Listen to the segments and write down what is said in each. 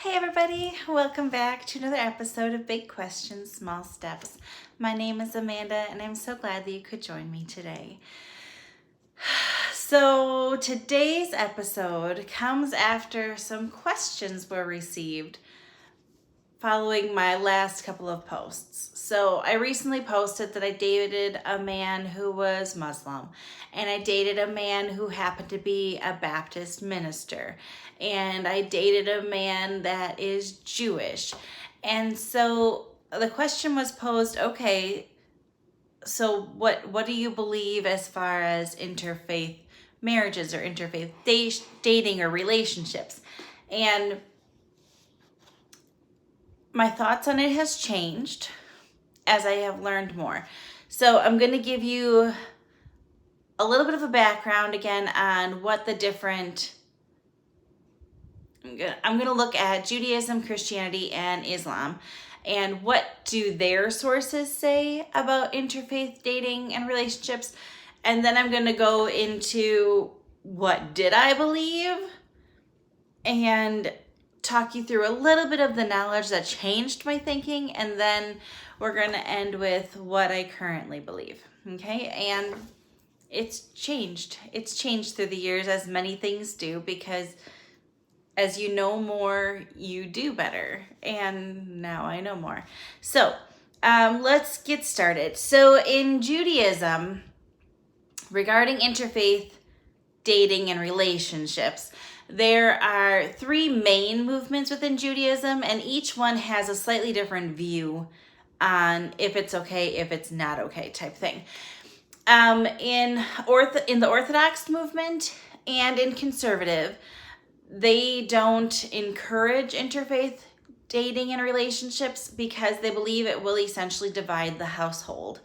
Hey everybody, welcome back to another episode of Big Questions, Small Steps. My name is Amanda and I'm so glad that you could join me today. So today's episode comes after some questions were received following my last couple of posts. So I recently posted that I dated a man who was Muslim, and I dated a man who happened to be a Baptist minister, and I dated a man that is Jewish. And so the question was posed, okay, so what do you believe as far as interfaith marriages or interfaith dating or relationships? And my thoughts on it has changed as I have learned more. So I'm going to give you a little bit of a background again on what the different, I'm going to look at Judaism, Christianity, and Islam, and what do their sources say about interfaith dating and relationships. And then I'm going to go into what did I believe and talk you through a little bit of the knowledge that changed my thinking, and then we're going to end with what I currently believe. Okay? And it's changed. It's changed through the years, as many things do, because as you know more, you do better. And now I know more. So let's get started. So in Judaism, regarding interfaith dating and relationships, there are three main movements within Judaism, and each one has a slightly different view on if it's okay, if it's not okay type thing. In the Orthodox movement and in conservative, they don't encourage interfaith dating and relationships because they believe it will essentially divide the household,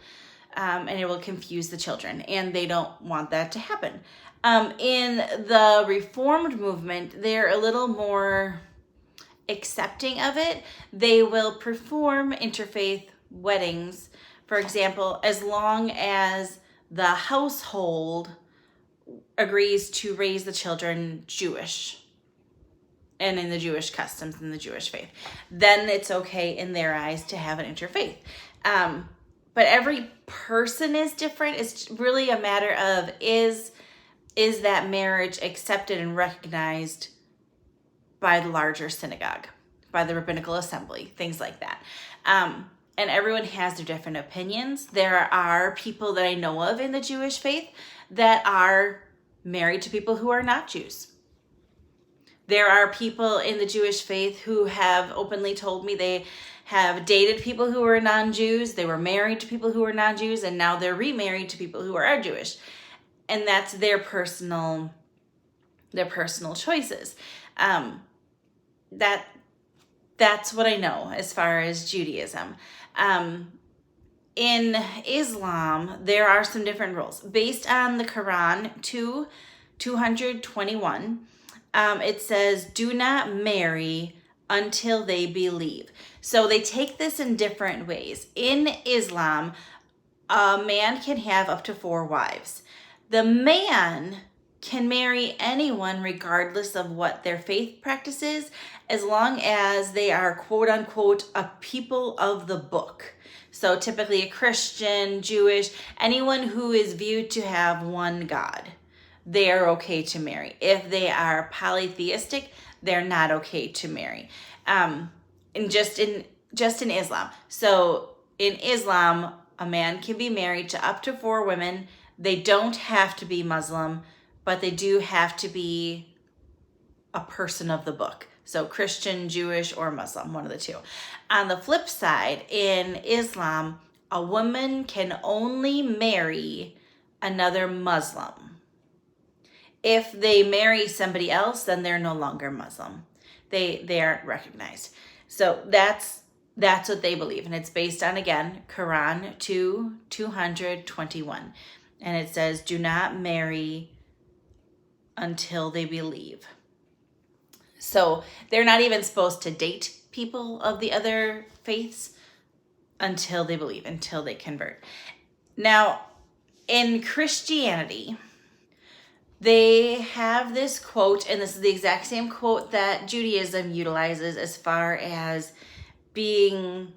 and it will confuse the children, and they don't want that to happen. In the Reformed movement, they're a little more accepting of it. They will perform interfaith weddings, for example, as long as the household agrees to raise the children Jewish and in the Jewish customs and the Jewish faith. Then it's okay in their eyes to have an interfaith. But every person is different. It's really a matter of is that marriage accepted and recognized by the larger synagogue, by the rabbinical assembly, things like that. And everyone has their different opinions. There are people that I know of in the Jewish faith that are married to people who are not Jews. There are people in the Jewish faith who have openly told me they have dated people who are non-Jews, they were married to people who are non-Jews, and now they're remarried to people who are Jewish. And that's their personal choices. That's what I know as far as Judaism. In Islam, there are some different rules. Based on the Quran 2:221, it says, do not marry until they believe. So they take this in different ways. In Islam, a man can have up to 4 wives. The man can marry anyone regardless of what their faith practice is, as long as they are quote unquote a people of the book. So typically a Christian, Jewish, anyone who is viewed to have one God, they are okay to marry. If they are polytheistic, they're not okay to marry. And just in Islam. So in Islam, a man can be married to up to 4 women. They don't have to be Muslim, but they do have to be a person of the book. So Christian, Jewish, or Muslim, one of the two. On the flip side, in Islam, a woman can only marry another Muslim. If they marry somebody else, then they're no longer Muslim. They aren't recognized. So that's what they believe. And it's based on, again, Quran 2:221. And it says, do not marry until they believe. So they're not even supposed to date people of the other faiths until they believe, until they convert. Now, in Christianity, they have this quote, and this is the exact same quote that Judaism utilizes as far as being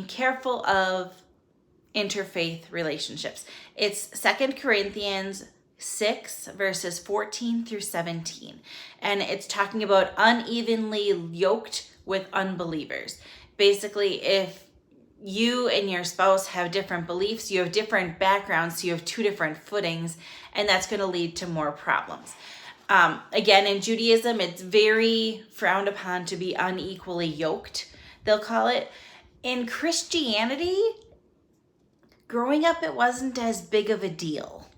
careful of interfaith relationships. It's 2 Corinthians 6 verses 14 through 17. And it's talking about unevenly yoked with unbelievers. Basically, if you and your spouse have different beliefs, you have different backgrounds, so you have two different footings, and that's going to lead to more problems. Again, in Judaism, it's very frowned upon to be unequally yoked, they'll call it. In Christianity, growing up, it wasn't as big of a deal.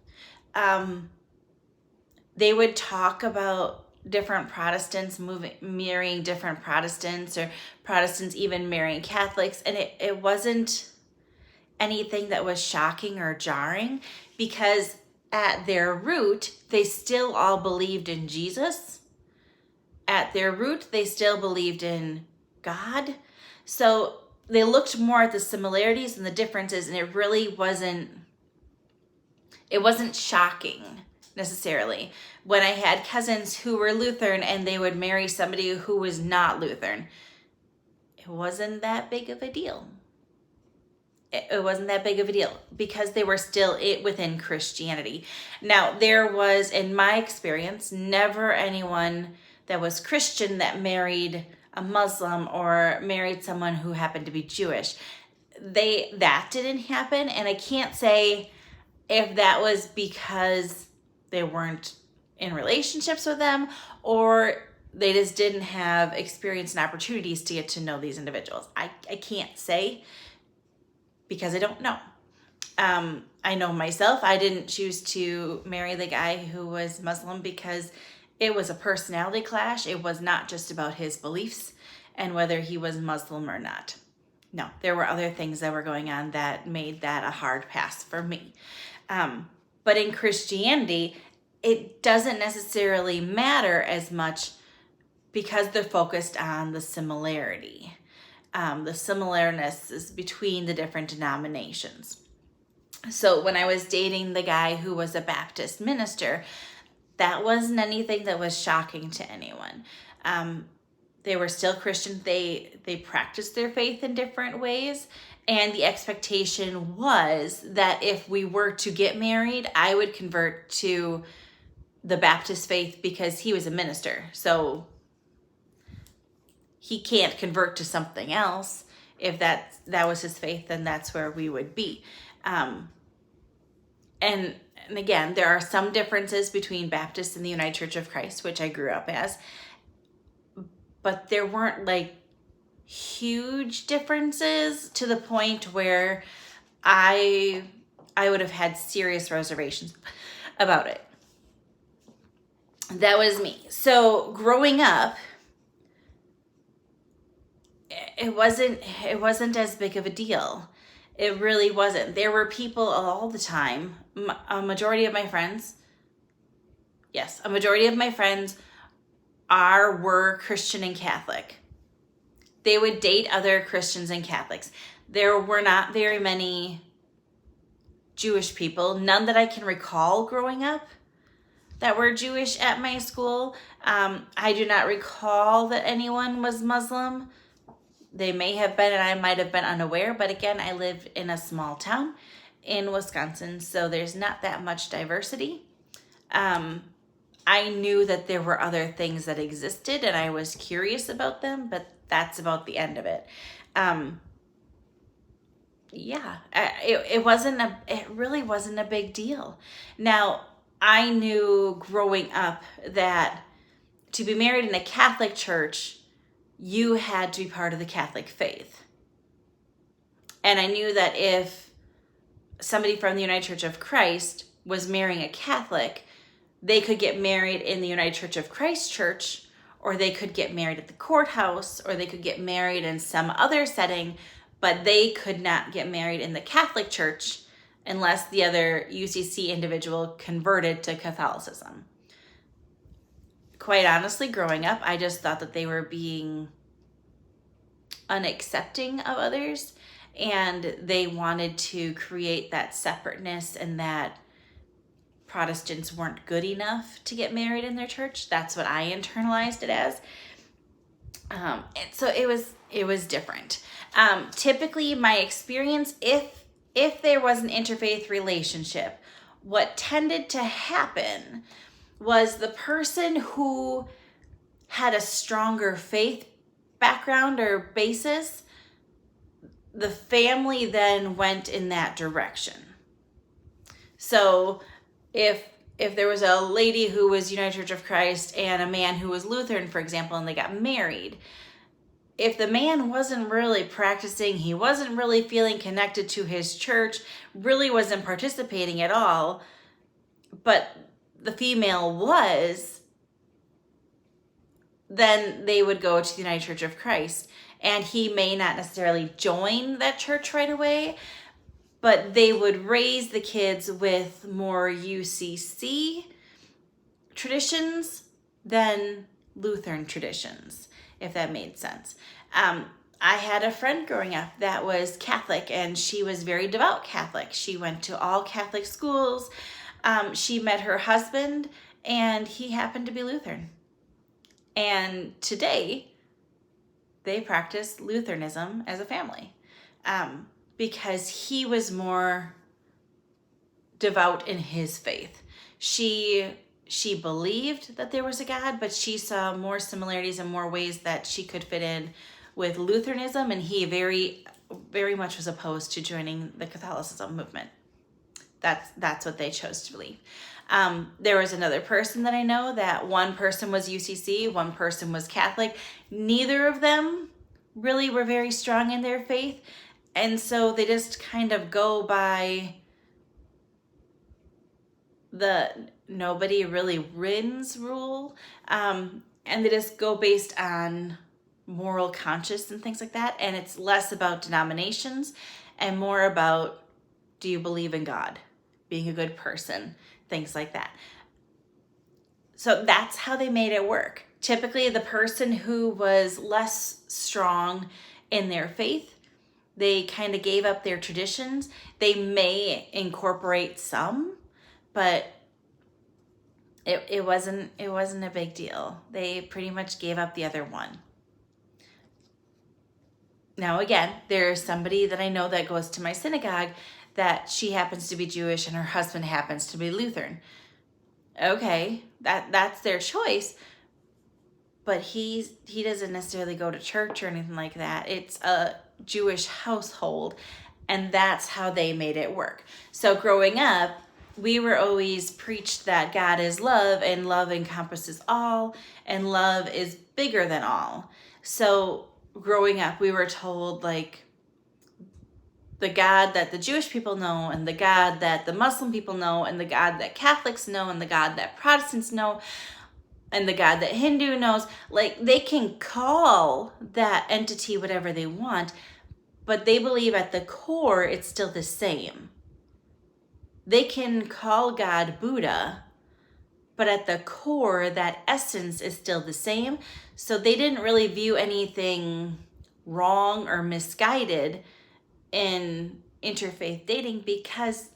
They would talk about different Protestants marrying different Protestants, or Protestants even marrying Catholics, and it wasn't anything that was shocking or jarring, because at their root, they still all believed in Jesus. At their root, they still believed in God. So they looked more at the similarities and the differences, and it really wasn't shocking necessarily. When I had cousins who were Lutheran and they would marry somebody who was not Lutheran, it wasn't that big of a deal. It wasn't that big of a deal because they were still within Christianity. Now, there was, in my experience, never anyone that was Christian that married a Muslim or married someone who happened to be Jewish. That didn't happen, and I can't say if that was because they weren't in relationships with them, or they just didn't have experience and opportunities to get to know these individuals. I can't say, because I don't know. I know myself, I didn't choose to marry the guy who was Muslim because it was a personality clash. It was not just about his beliefs and whether he was Muslim or not. No, there were other things that were going on that made that a hard pass for me. But in Christianity, it doesn't necessarily matter as much because they're focused on the similarity. The similarness is between the different denominations. So when I was dating the guy who was a Baptist minister, that wasn't anything that was shocking to anyone. They were still Christian. They practiced their faith in different ways. And the expectation was that if we were to get married, I would convert to the Baptist faith because he was a minister. So he can't convert to something else. If that was his faith, then that's where we would be. And again, there are some differences between Baptists and the United Church of Christ, which I grew up as, but there weren't like huge differences to the point where I would have had serious reservations about it. That was me. So growing up, it wasn't as big of a deal. It really wasn't. There were people all the time. A majority of my friends were Christian and Catholic. They would date other Christians and Catholics. There were not very many Jewish people, none that I can recall growing up that were Jewish at my school. I do not recall that anyone was Muslim. They may have been, and I might have been unaware, but again, I live in a small town in Wisconsin, so there's not that much diversity. I knew that there were other things that existed, and I was curious about them, but that's about the end of it. It really wasn't a big deal. Now, I knew growing up that to be married in a Catholic church, you had to be part of the Catholic faith. And I knew that if somebody from the United Church of Christ was marrying a Catholic, they could get married in the United Church of Christ church, or they could get married at the courthouse, or they could get married in some other setting, but they could not get married in the Catholic church unless the other UCC individual converted to Catholicism. Quite honestly, growing up, I just thought that they were being unaccepting of others, and they wanted to create that separateness and that Protestants weren't good enough to get married in their church. That's what I internalized it as. And so it was different. Typically, my experience, if there was an interfaith relationship, what tended to happen was the person who had a stronger faith background or basis, the family then went in that direction. So if there was a lady who was United Church of Christ and a man who was Lutheran, for example, and they got married, if the man wasn't really practicing, he wasn't really feeling connected to his church, really wasn't participating at all, but the female was, then they would go to the United Church of Christ. And he may not necessarily join that church right away, but they would raise the kids with more UCC traditions than Lutheran traditions, if that made sense. I had a friend growing up that was Catholic, and she was very devout Catholic. She went to all Catholic schools. She met her husband, and he happened to be Lutheran. And today, they practice Lutheranism as a family because he was more devout in his faith. She believed that there was a God, but she saw more similarities and more ways that she could fit in with Lutheranism, and he very, very much was opposed to joining the Catholicism movement. That's what they chose to believe. There was another person that I know that one person was UCC, one person was Catholic. Neither of them really were very strong in their faith. And so they just kind of go by the nobody really wins rule. And they just go based on moral conscience and things like that. And it's less about denominations and more about, do you believe in God? Being a good person, things like that. So that's how they made it work. Typically, the person who was less strong in their faith, they kind of gave up their traditions. They may incorporate some, but it wasn't a big deal. They pretty much gave up the other one. Now, again, there's somebody that I know that goes to my synagogue that she happens to be Jewish and her husband happens to be Lutheran. Okay, that's their choice, but he doesn't necessarily go to church or anything like that. It's a Jewish household, and that's how they made it work. So growing up, we were always preached that God is love, and love encompasses all, and love is bigger than all. So growing up, we were told, like, the God that the Jewish people know, and the God that the Muslim people know, and the God that Catholics know, and the God that Protestants know, and the God that Hindu knows, like, they can call that entity whatever they want, but they believe at the core it's still the same. They can call God Buddha, but at the core, that essence is still the same. So they didn't really view anything wrong or misguided in interfaith dating because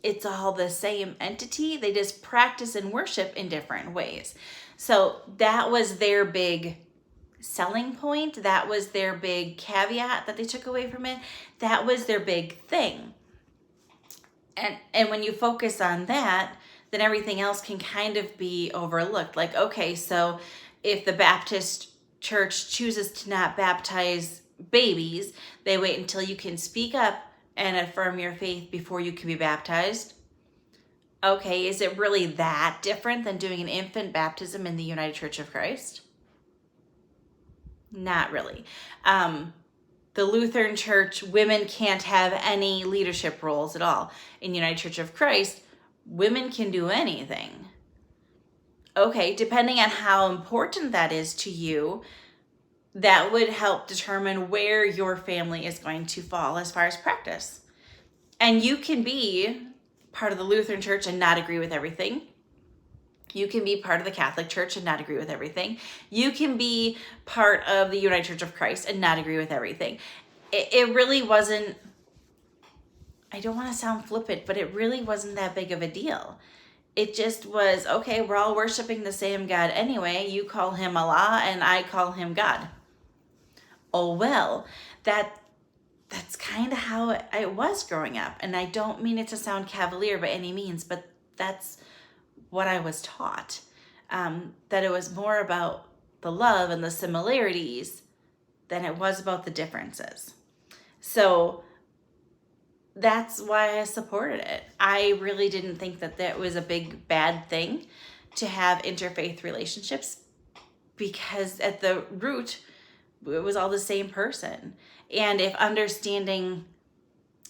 it's all the same entity. They just practice and worship in different ways. So that was their big selling point. That was their big caveat that they took away from it. That was their big thing. And when you focus on that, then everything else can kind of be overlooked. Like, okay, so if the Baptist church chooses to not baptize babies, they wait until you can speak up and affirm your faith before you can be baptized. Okay, is it really that different than doing an infant baptism in the United Church of Christ? Not really. The Lutheran Church, women can't have any leadership roles at all. In United Church of Christ, women can do anything. Okay, depending on how important that is to you, that would help determine where your family is going to fall as far as practice. And you can be part of the Lutheran Church and not agree with everything. You can be part of the Catholic Church and not agree with everything. You can be part of the United Church of Christ and not agree with everything. It really wasn't, I don't want to sound flippant, but it really wasn't that big of a deal. it just was, okay, we're all worshiping the same God anyway. You call him Allah and I call him God. Oh, well, that's kind of how it was growing up. And I don't mean it to sound cavalier by any means, but that's what I was taught. That it was more about the love and the similarities than it was about the differences. So that's why I supported it. I really didn't think that was a big bad thing to have interfaith relationships, because at the root, it was all the same person. And if understanding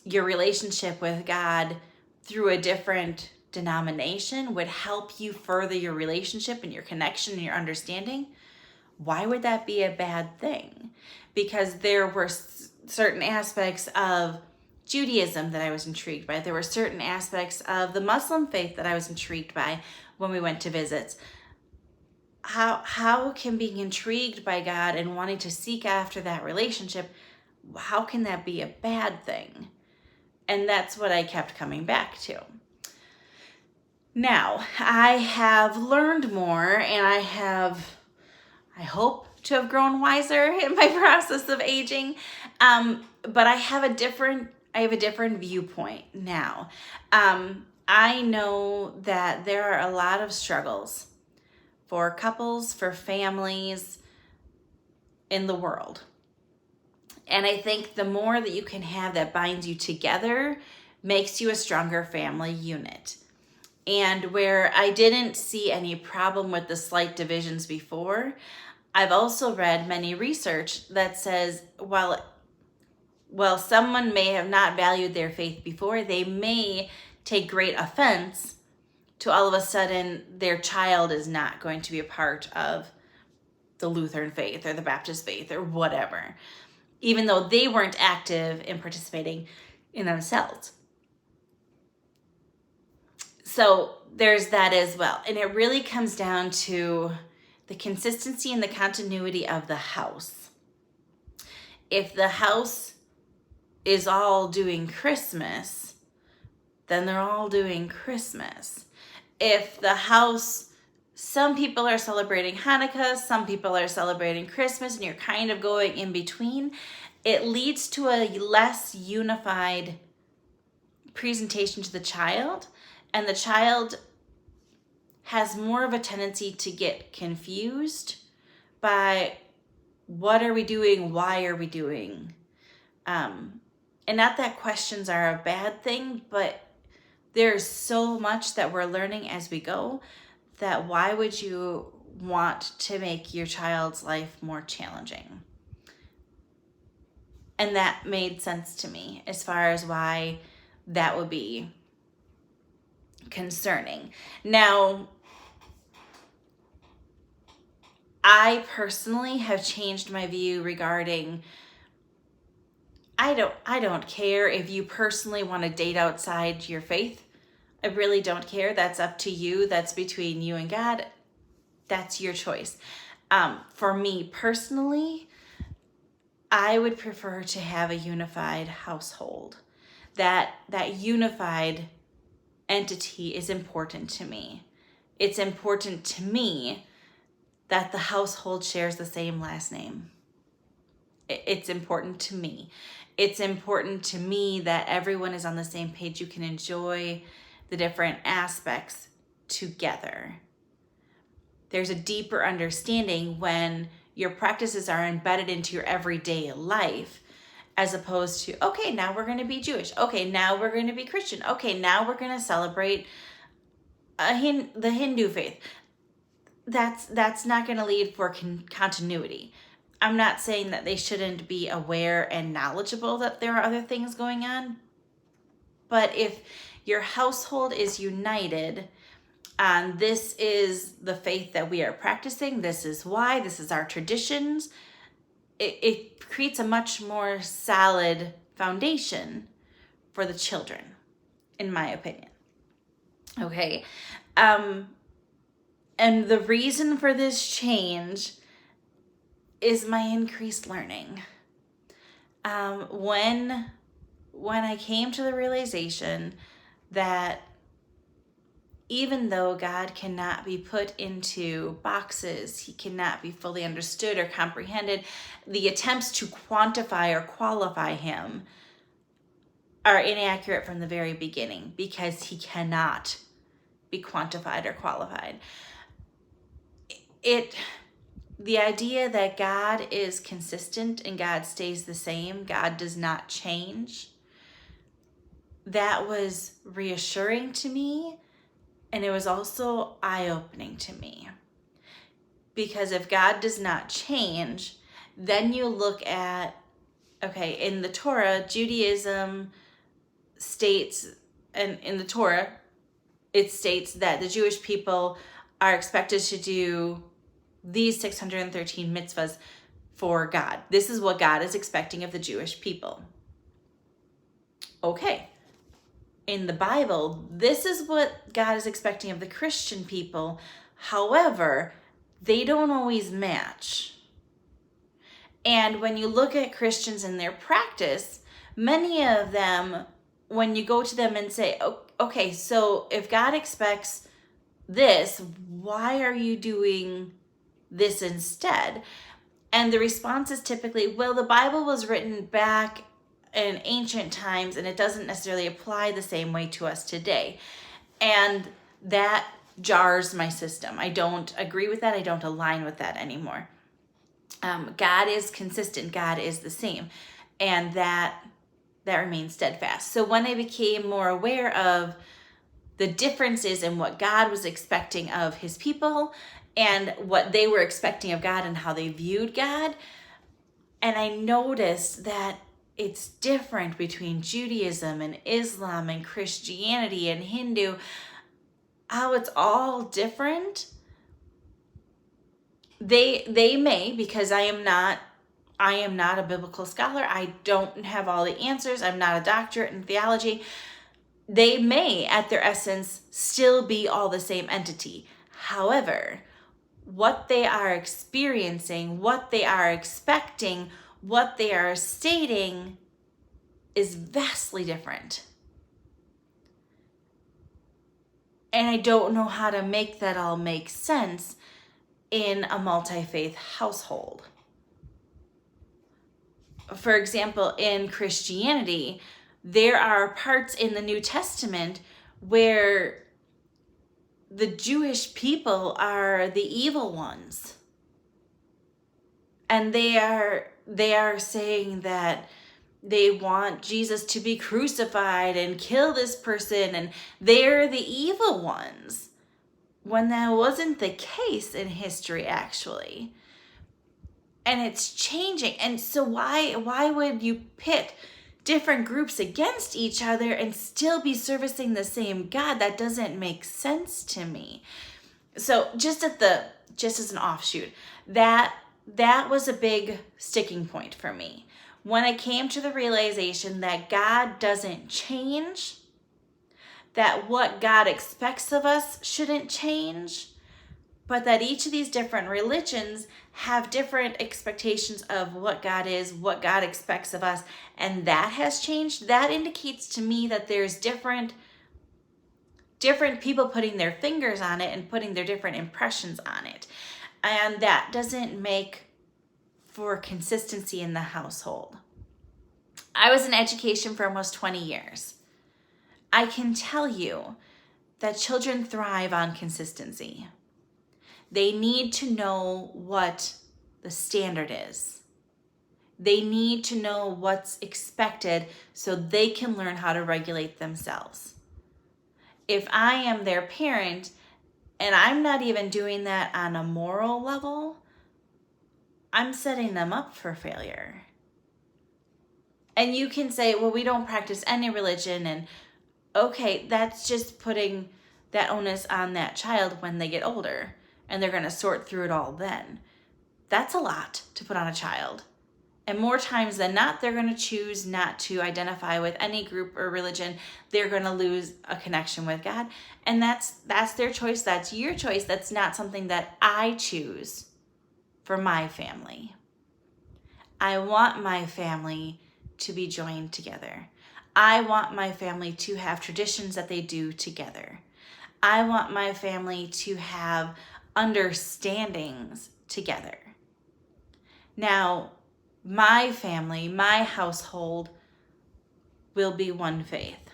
your relationship with God through a different denomination would help you further your relationship and your connection and your understanding, why would that be a bad thing? Because there were certain aspects of Judaism that I was intrigued by. There were certain aspects of the Muslim faith that I was intrigued by when we went to visits. How can being intrigued by God and wanting to seek after that relationship, how can that be a bad thing? And that's what I kept coming back to. Now, I have learned more, and I hope to have grown wiser in my process of aging. But I have a different viewpoint now. I know that there are a lot of struggles for couples, for families in the world. And I think the more that you can have that binds you together makes you a stronger family unit. And where I didn't see any problem with the slight divisions before, I've also read many research that says while someone may have not valued their faith before, they may take great offense to all of a sudden their child is not going to be a part of the Lutheran faith or the Baptist faith or whatever, even though they weren't active in participating in themselves. So there's that as well. And it really comes down to the consistency and the continuity of the house. If the house is all doing Christmas, then they're all doing Christmas. If the house, some people are celebrating Hanukkah, some people are celebrating Christmas, and you're kind of going in between, it leads to a less unified presentation to the child, and the child has more of a tendency to get confused by what are we doing, why are we doing? And not that questions are a bad thing, but there's so much that we're learning as we go that why would you want to make your child's life more challenging? And that made sense to me as far as why that would be concerning. Now, I personally have changed my view regarding I don't care if you personally want to date outside your faith. I really don't care. That's up to you. That's between you and God. That's your choice. For me personally, I would prefer to have a unified household. That unified entity is important to me. It's important to me that the household shares the same last name. It's important to me. It's important to me that everyone is on the same page. You can enjoy the different aspects together. There's a deeper understanding when your practices are embedded into your everyday life, as opposed to, okay, now we're going to be Jewish. Okay, now we're going to be Christian. Okay, now we're going to celebrate the Hindu faith. That's not going to lead for continuity. I'm not saying that they shouldn't be aware and knowledgeable that there are other things going on. But if your household is united and this is the faith that we are practicing, this is why, this is our traditions, it creates a much more solid foundation for the children, in my opinion. Okay. And the reason for this change is my increased learning. When I came to the realization that even though God cannot be put into boxes, he cannot be fully understood or comprehended, the attempts to quantify or qualify him are inaccurate from the very beginning, because he cannot be quantified or qualified. The idea that God is consistent and God stays the same, God does not change, that was reassuring to me, and it was also eye-opening to me. Because if God does not change, then you look at, okay, in the Torah, Judaism states, and in the Torah, it states that the Jewish people are expected to do these 613 mitzvahs for God. This is what God is expecting of the Jewish people. Okay. In the Bible, this is what God is expecting of the Christian people. However, they don't always match. And when you look at Christians in their practice, many of them, when you go to them and say, oh, okay, so if God expects this, why are you doing this instead? And the response is typically, well, the Bible was written back in ancient times and it doesn't necessarily apply the same way to us today. And that jars my system. I don't agree with that. I don't align with that anymore. God is consistent. God is the same. And that remains steadfast. So when I became more aware of the differences in what God was expecting of his people and what they were expecting of God and how they viewed God, and I noticed that it's different between Judaism and Islam and Christianity and Hindu, how it's all different. They may, because I am not a biblical scholar. I don't have all the answers. I'm not a doctorate in theology. They may, at their essence, still be all the same entity. However, what they are experiencing, what they are expecting, what they are stating is vastly different. And I don't know how to make that all make sense in a multi-faith household. For example, in Christianity, there are parts in the New Testament where the Jewish people are the evil ones. And they are saying that they want Jesus to be crucified and kill this person, and they're the evil ones, when that wasn't the case in history, actually. And it's changing. And so why would you pit different groups against each other and still be servicing the same God? That doesn't make sense to me. So just as an offshoot, that was a big sticking point for me. When I came to the realization that God doesn't change, that what God expects of us shouldn't change, but that each of these different religions have different expectations of what God is, what God expects of us, and that has changed, that indicates to me that there's different people putting their fingers on it and putting their different impressions on it. And that doesn't make for consistency in the household. I was in education for almost 20 years. I can tell you that children thrive on consistency. They need to know what the standard is. They need to know what's expected so they can learn how to regulate themselves. If I am their parent and I'm not even doing that on a moral level, I'm setting them up for failure. And you can say, well, we don't practice any religion, and okay, that's just putting that onus on that child when they get older, and they're going to sort through it all then. That's a lot to put on a child. And more times than not, they're going to choose not to identify with any group or religion. They're going to lose a connection with God. And that's their choice. That's your choice. That's not something that I choose for my family. I want my family to be joined together. I want my family to have traditions that they do together. I want my family to have understandings together. Now, my family, my household will be one faith.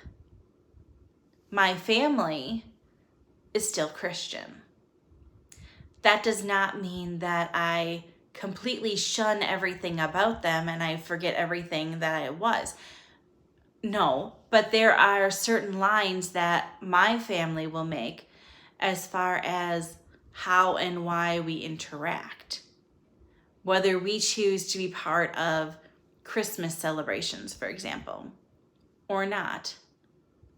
My family is still Christian. That does not mean that I completely shun everything about them and I forget everything that I was. No, but there are certain lines that my family will make as far as how and why we interact. Whether we choose to be part of Christmas celebrations, for example, or not.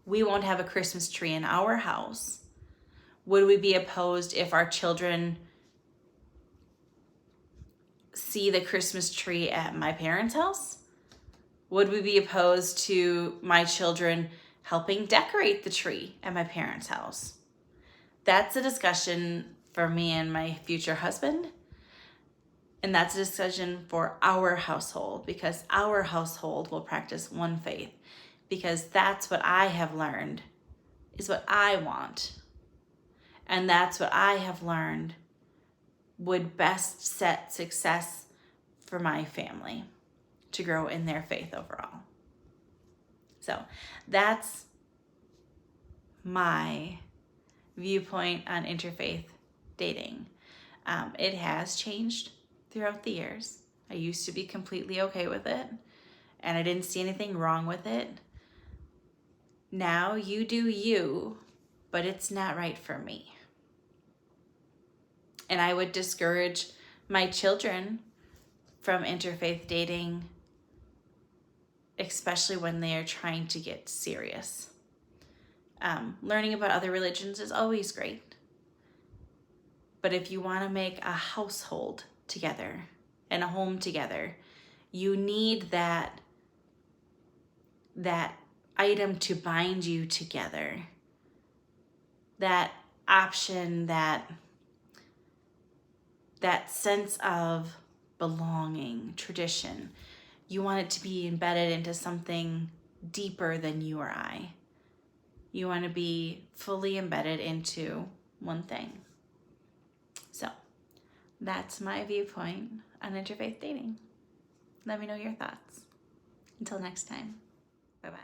We won't have a Christmas tree in our house. Would we be opposed if our children see the Christmas tree at my parents' house? Would we be opposed to my children helping decorate the tree at my parents' house? That's a discussion for me and my future husband. And that's a discussion for our household, because our household will practice one faith, because that's what I have learned is what I want. And that's what I have learned would best set success for my family to grow in their faith overall. So that's my viewpoint on interfaith dating. It has changed throughout the years. I used to be completely okay with it, and I didn't see anything wrong with it. Now you do you, but it's not right for me. And I would discourage my children from interfaith dating, especially when they are trying to get serious. Learning about other religions is always great. But if you want to make a household together and a home together, you need that item to bind you together. That option, that sense of belonging, tradition. You want it to be embedded into something deeper than you or I. You want to be fully embedded into one thing. So that's my viewpoint on interfaith dating. Let me know your thoughts. Until next time, bye-bye.